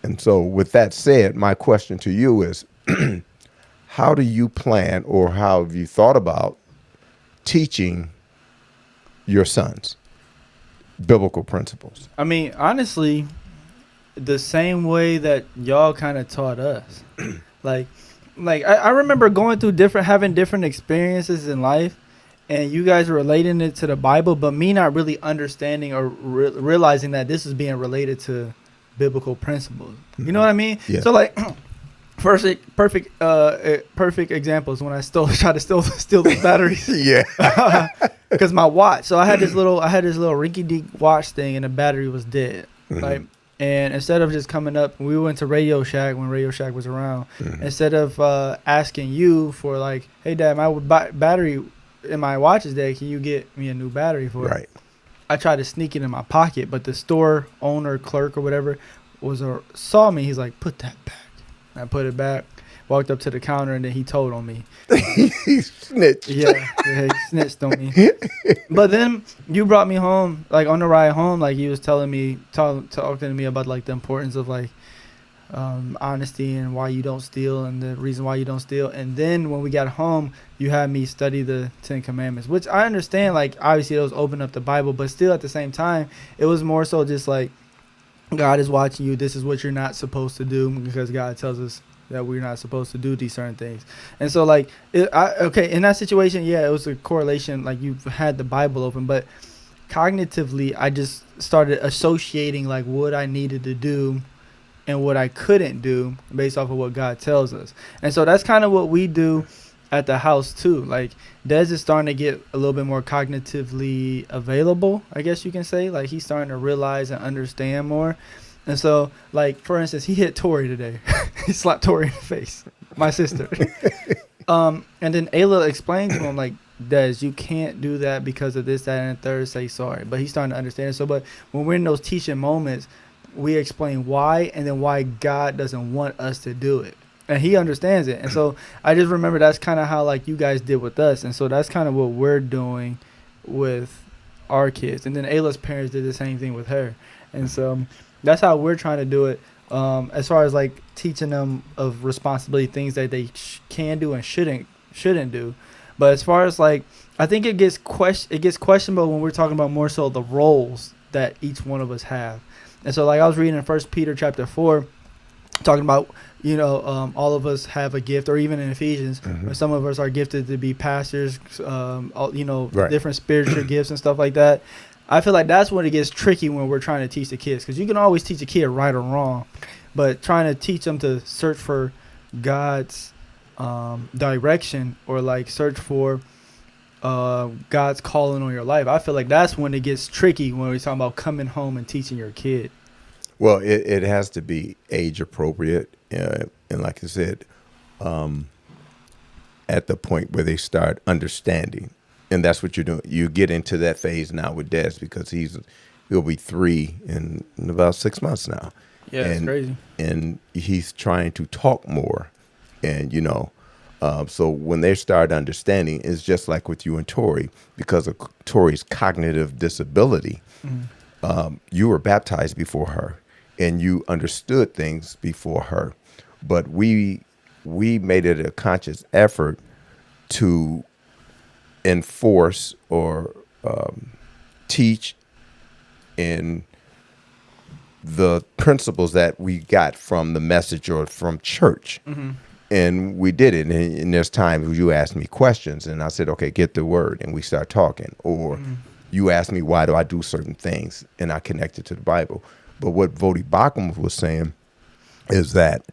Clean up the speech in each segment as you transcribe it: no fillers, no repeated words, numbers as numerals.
And so with that said, my question to you is, how do you plan or how have you thought about teaching your sons biblical principles? I mean, honestly, the same way that y'all kind of taught us. Like, I remember going through having different experiences in life, and you guys are relating it to the Bible, but me not really understanding or realizing that this is being related to biblical principles. You know what I mean? Yeah. So like, perfect examples when I tried to steal the batteries. Yeah. Because my watch. So I had this little rinky dink watch thing, and the battery was dead. Like, and instead of just coming up, we went to Radio Shack when Radio Shack was around. Instead of asking you for like, hey dad, my battery in my watch is dead. Can you get me a new battery for it? Right. I tried to sneak it in my pocket, but the store owner, clerk, or whatever saw me. He's like, put that back. I put it back. Walked up to the counter, and then he told on me. He snitched. Yeah, he snitched on me. But then you brought me home, like on the ride home, like he was telling me, talking to me about like the importance of like honesty and why you don't steal and the reason why you don't steal. And then when we got home, you had me study the 10 Commandments, which I understand. Like obviously, those open up the Bible, but still at the same time, it was more so just like God is watching you. This is what you're not supposed to do because God tells us that we're not supposed to do these certain things. And so like in that situation, yeah, it was a correlation, like you had the Bible open, but cognitively I just started associating like what I needed to do and what I couldn't do based off of what God tells us. And so that's kind of what we do at the house too. Like Dez is starting to get a little bit more cognitively available, I guess you can say. Like he's starting to realize and understand more. And so, like, for instance, he hit Tori today. He slapped Tori in the face, my sister. And then Ayla explained to him, like, Des, you can't do that because of this, that, and the third. Say sorry. But he's starting to understand it. So, but when we're in those teaching moments, we explain why and then why God doesn't want us to do it. And he understands it. And so I just remember that's kind of how, like, you guys did with us. And so that's kind of what we're doing with our kids. And then Ayla's parents did the same thing with her. And so that's how we're trying to do it, as far as like teaching them of responsibility, things that they can do and shouldn't do. But as far as like, I think it gets questionable when we're talking about more so the roles that each one of us have. And so like I was reading in 1 Peter chapter 4, talking about, you know, all of us have a gift, or even in Ephesians, where some of us are gifted to be pastors, you know, right. different spiritual gifts and stuff like that. I feel like that's when it gets tricky when we're trying to teach the kids, because you can always teach a kid right or wrong, but trying to teach them to search for God's direction, or like search for God's calling on your life, I feel like that's when it gets tricky when we're talking about coming home and teaching your kid. Well, it has to be age appropriate, and like I said, at the point where they start understanding. And that's what you're doing. You get into that phase now with Des, because he'll be 3 in about 6 months now. Yeah, it's crazy. And he's trying to talk more. And, you know, so when they start understanding, it's just like with you and Tori, because of Tori's cognitive disability, you were baptized before her and you understood things before her. But we made it a conscious effort to enforce or teach in the principles that we got from the message or from church. And we did it. And there's times you asked me questions and I said, okay, get the word. And we start talking. Or you asked me, why do I do certain things? And I connected to the Bible. But what Vodi Bakum was saying is that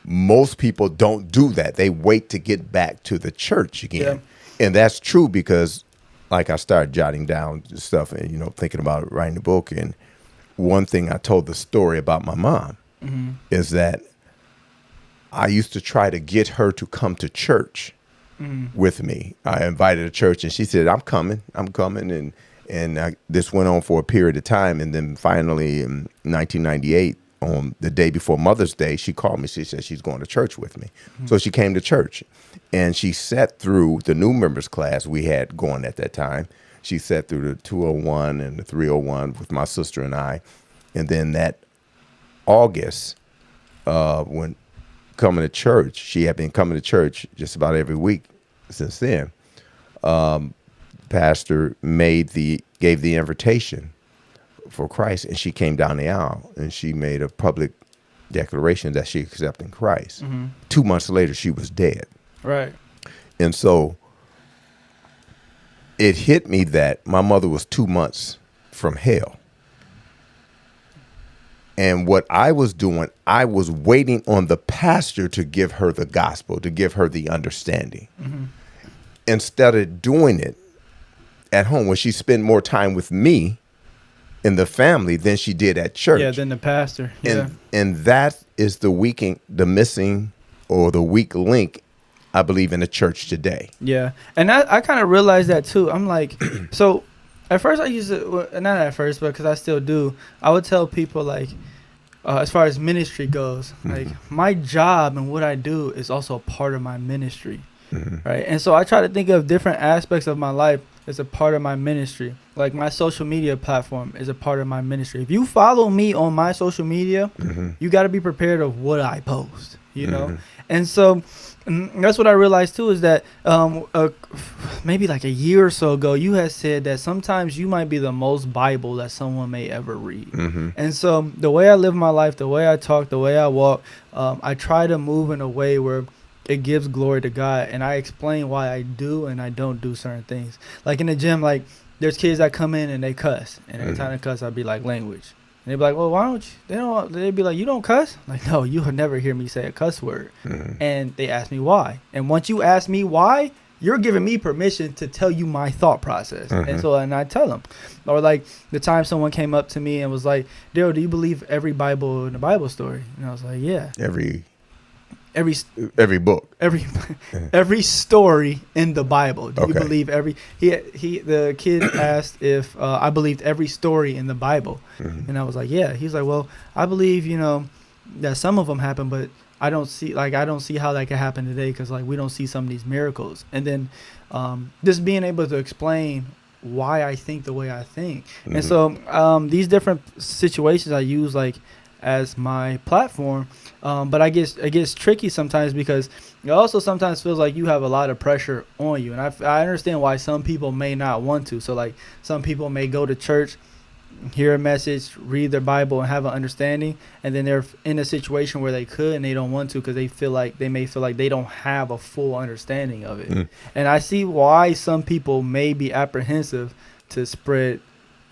most people don't do that. They wait to get back to the church again. Yeah. And that's true, because like I started jotting down stuff and, you know, thinking about writing a book. And one thing I told the story about my mom is that I used to try to get her to come to church with me. I invited her to church and she said, I'm coming. And this went on for a period of time. And then finally in 1998, on the day before Mother's Day, she called me. She said she's going to church with me. So she came to church and she sat through the new members class we had going at that time. She sat through the 201 and the 301 with my sister and I. And then that August, when coming to church, she had been coming to church just about every week since then. Pastor gave the invitation for Christ, and she came down the aisle and she made a public declaration that she accepted Christ. 2 months later, she was dead. Right. And so it hit me that my mother was 2 months from hell. And what I was doing, I was waiting on the pastor to give her the gospel, to give her the understanding. Instead of doing it at home, when she spent more time with me in the family than she did at church. Yeah, than the pastor. Yeah. And that is the missing or the weak link, I believe, in the church today. Yeah. And I kind of realized that too. I'm like, so at first I used to, well, not at first, but because I still do, I would tell people like, as far as ministry goes, like my job and what I do is also a part of my ministry. Right. And so I try to think of different aspects of my life as a part of my ministry. Like my social media platform is a part of my ministry. If you follow me on my social media, you got to be prepared of what I post, you know? And so that's what I realized too, is that maybe like a year or so ago, you had said that sometimes you might be the most Bible that someone may ever read. And so the way I live my life, the way I talk, the way I walk, I try to move in a way where it gives glory to God, and I explain why I do and I don't do certain things. Like in the gym, like there's kids that come in and they cuss, and every time they cuss, I'd be like, language. And they'd be like, well, why don't you? They'd be like, you don't cuss? I'm like, no, you'll never hear me say a cuss word. And they ask me why. And once you ask me why, you're giving me permission to tell you my thought process. And I tell them. Or like the time someone came up to me and was like, Darrell, do you believe every Bible in the Bible story? And I was like, yeah. Every book, every story in the Bible. Do you believe every? The kid asked if I believed every story in the Bible, and I was like, yeah. He's like, well, I believe that some of them happen, but I don't see how that could happen today because like we don't see some of these miracles. And then just being able to explain why I think the way I think, and so these different situations I use like as my platform. But it gets tricky sometimes because it also sometimes feels like you have a lot of pressure on you. And I understand why some people may not want to. So like some people may go to church, hear a message, read their Bible and have an understanding. And then they're in a situation where they could and they don't want to because they may feel like they don't have a full understanding of it. And I see why some people may be apprehensive to spread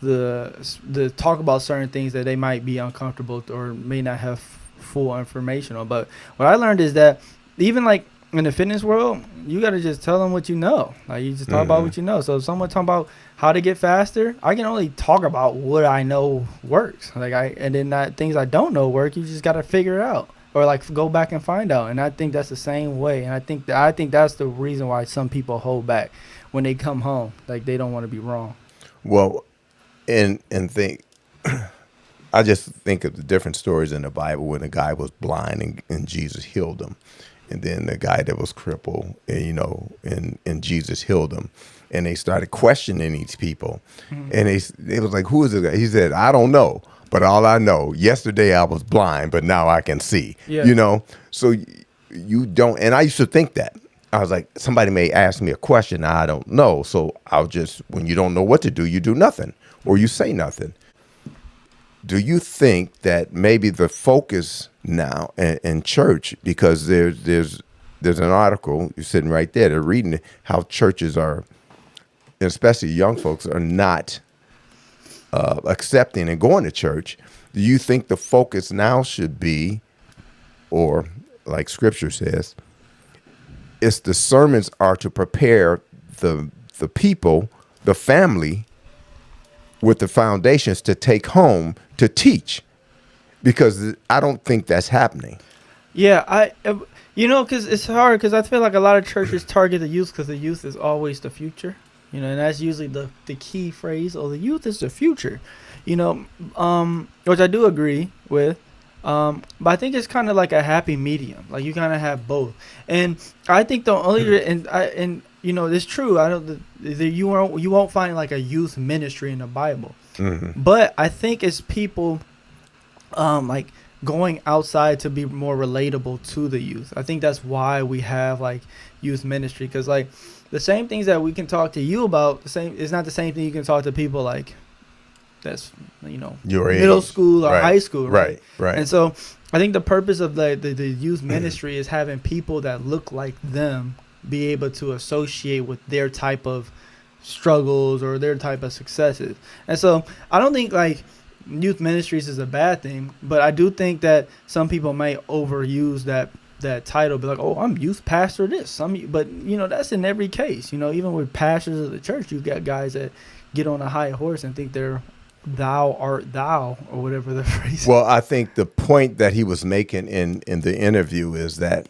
the talk about certain things that they might be uncomfortable or may not have full information on. But what I learned is that even like in the fitness world, you got to just tell them what you know. Like you just talk about what you know. So if someone talking about how to get faster, I can only talk about what I know works. And then things I don't know work, you just got to figure it out or like go back and find out. And I think that's the same way. And I think that's the reason why some people hold back when they come home. Like they don't want to be wrong. Well, and think I just think of the different stories in the Bible when a guy was blind and Jesus healed him, and then the guy that was crippled, and Jesus healed him, and they started questioning these people, and they was like, "Who is this guy?" He said, "I don't know, but all I know, yesterday I was blind, but now I can see." Yeah. So you don't, and I used to think that. I was like, somebody may ask me a question I don't know, so when you don't know what to do, you do nothing or you say nothing. Do you think that maybe the focus now in church, because there's an article, you're sitting right there, they're reading it, how churches are, especially young folks, are not accepting and going to church. Do you think the focus now should be, or like Scripture says, it's the sermons are to prepare the people, the family, with the foundations to take home to teach? Because I don't think that's happening. Yeah, because it's hard because I feel like a lot of churches target the youth because the youth is always the future, and that's usually the key phrase. Oh, the youth is the future, which I do agree with. But I think it's kind of like a happy medium. Like you kind of have both, and I think the only it's true. You won't find like a youth ministry in the Bible, but I think it's people, like going outside to be more relatable to the youth. I think that's why we have like youth ministry, because like the same things that we can talk to you about, the same, it's not the same thing you can talk to people like that's, you know, Your middle age. school or Right. high school, right? Right. And so I think the purpose of the youth ministry is having people that look like them be able to associate with their type of struggles or their type of successes. And so I don't think like youth ministries is a bad thing, but I do think that some people may overuse that title, be like, oh, I'm youth pastor this, but you know, that's in every case. You know, even with pastors of the church, you've got guys that get on a high horse and think they're thou art thou, or whatever the phrase is. Well, I think the point that he was making in the interview is that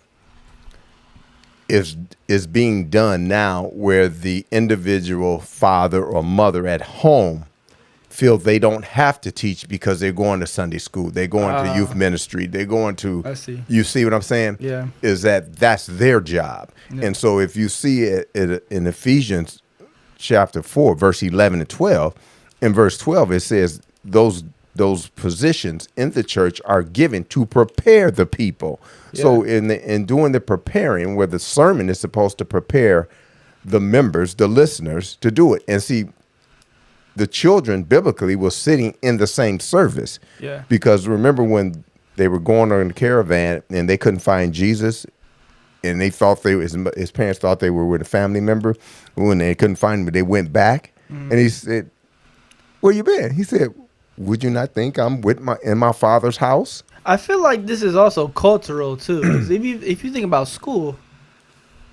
is being done now, where the individual father or mother at home feel they don't have to teach because they're going to Sunday school, they're going to youth ministry, they're going to. I see. You see what I'm saying? Yeah. Is that's their job. Yeah. And so if you see it in Ephesians chapter 4, verse 11 and 12, in verse 12, it says those positions in the church are given to prepare the people. Yeah. So in doing the preparing, where the sermon is supposed to prepare the members, the listeners, to do it. And see, the children biblically were sitting in the same service. Yeah. Because remember when they were going on the caravan and they couldn't find Jesus, and they thought his parents thought they were with a family member. When they couldn't find him, they went back, and he said, "Where you been?" He said, "Would you not think I'm in my father's house?" I feel like this is also cultural too. 'Cause if you think about school,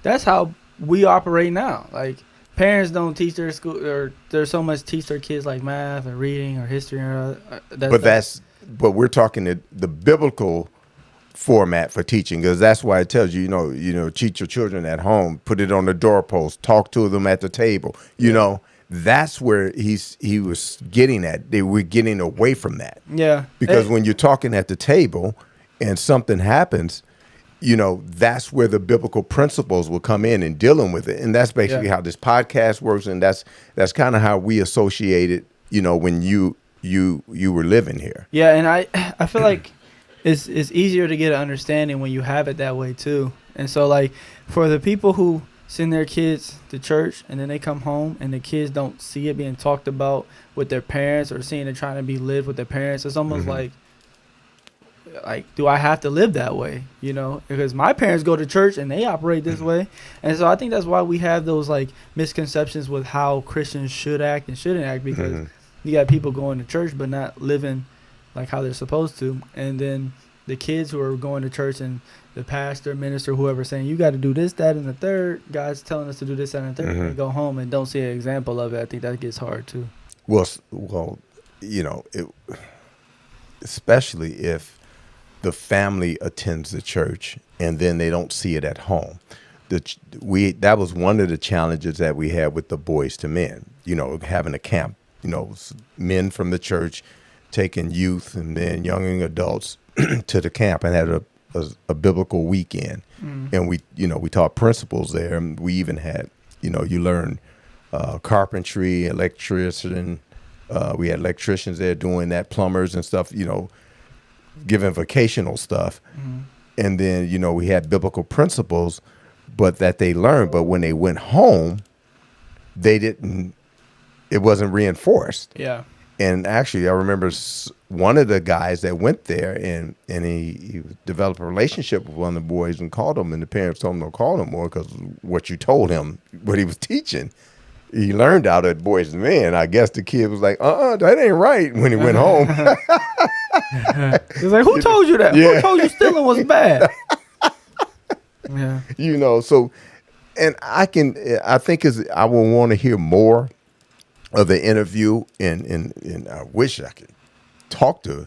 that's how we operate now. Like parents don't teach their school, or there's so much teach their kids like math or reading or history. Or But we're talking the biblical format for teaching, because that's why it tells you, you know, teach your children at home, put it on the doorpost, talk to them at the table. You know, that's where he was getting at. They were getting away from that. Yeah. Because when you're talking at the table and something happens, you know, that's where the biblical principles will come in and dealing with it. And that's basically how this podcast works. And that's kind of how we associated, you know, when you were living here. Yeah, and I feel like it's easier to get an understanding when you have it that way too. And so like for the people who send their kids to church and then they come home and the kids don't see it being talked about with their parents, or seeing it trying to be lived with their parents, it's almost like do I have to live that way? You know, because my parents go to church and they operate this way. And so I think that's why we have those like misconceptions with how Christians should act and shouldn't act, because you got people going to church but not living like how they're supposed to. And then the kids who are going to church and the pastor, minister, whoever saying, you got to do this, that, and the third, God's telling us to do this, that, and the third, and they go home and don't see an example of it. I think that gets hard too. Well, you know, especially if the family attends the church and then they don't see it at home. That was one of the challenges that we had with the Boys to Men, you know, having a camp, you know, men from the church taking youth and then young adults to the camp and had a biblical weekend. And we taught principles there. And we even had, you know, you learn carpentry, electrician. We had electricians there doing that, plumbers and stuff, you know, giving vocational stuff. And then, you know, we had biblical principles, but that they learned. But when they went home, it wasn't reinforced. Yeah. And actually, I remember one of the guys that went there, and he developed a relationship with one of the boys and called him, and the parents told him don't call him more because what you told him, what he was teaching, he learned out at Boys and Men. I guess the kid was like, that ain't right when he went home. He's like, who told you that? Yeah. Who told you stealing was bad? Yeah. You know, so, and I think I will want to hear more of the interview, and I wish I could talk to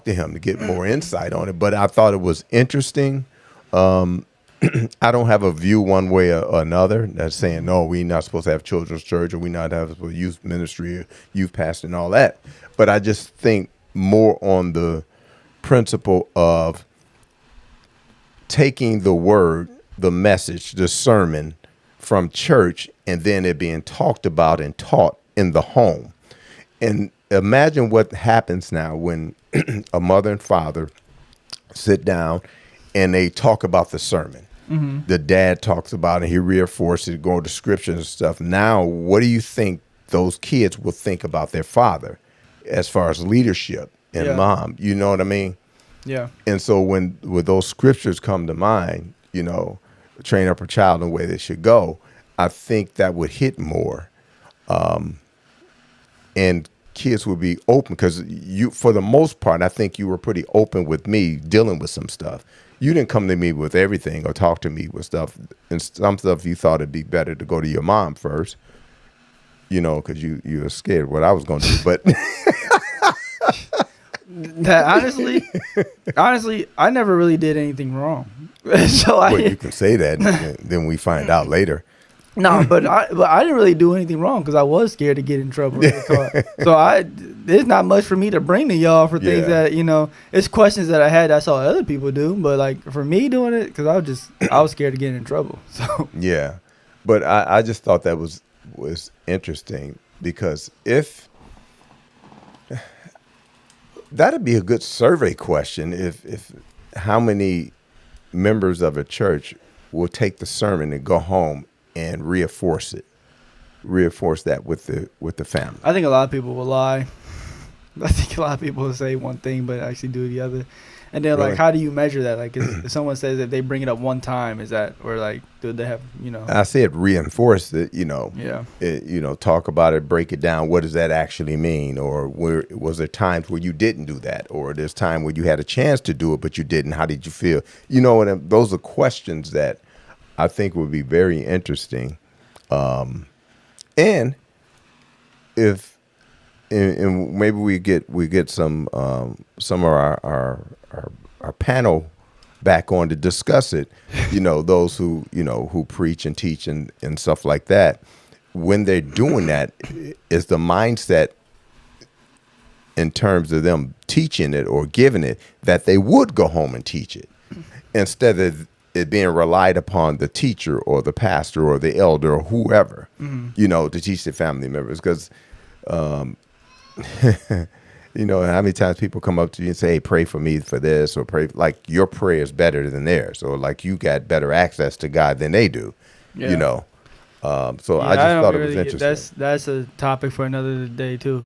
him to get more insight on it. But I thought it was interesting. I don't have a view one way or another that's saying, no, we're not supposed to have children's church, or we not have youth ministry, or youth pastor and all that. But I just think more on the principle of taking the word, the message, the sermon from church, and then it being talked about and taught in the home. And imagine what happens now when a mother and father sit down, and they talk about the sermon. The dad talks about it. He reinforces it, going to scriptures and stuff. Now, what do you think those kids will think about their father as far as leadership and Yeah. mom? You know what I mean? Yeah. And so when those scriptures come to mind, train up a child in the way they should go, I think that would hit more. And kids would be open because you, for the most part, I think you were pretty open with me dealing with some stuff. You didn't come to me with everything or talk to me with stuff. And some stuff you thought it'd be better to go to your mom first, because you were scared what I was going to do. But That honestly, I never really did anything wrong. So well, you can say that, then we find out later. no, but I didn't really do anything wrong because I was scared to get in trouble. So there's not much for me to bring to y'all for things that it's questions that I had I saw other people do, but like for me doing it because I was scared of getting in trouble. So Yeah, but I just thought that was interesting because if that'd be a good survey question if how many members of a church will take the sermon and go home and reinforce that with the family. I think a lot of people will lie. I think a lot of people will say one thing but actually do the other. And then, Really? like, how do you measure that? Like, if someone says if they bring it up one time, is that, or like, do they have, I said reinforce it, Yeah. talk about it, break it down. What does that actually mean? Or was there times where you didn't do that? Or there's time where you had a chance to do it, but you didn't. How did you feel? And those are questions that I think would be very interesting. And if, and maybe we get some of our panel back on to discuss it, those who preach and teach and stuff like that. When they're doing that, is the mindset in terms of them teaching it or giving it that they would go home and teach it instead of it being relied upon the teacher or the pastor or the elder or whoever, to teach their family members. Because, how many times people come up to you and say, hey, pray for me for this, or pray, like your prayer is better than theirs, or like you got better access to God than they do, Yeah. So Yeah, I just don't thought it really was get- interesting. That's a topic for another day too.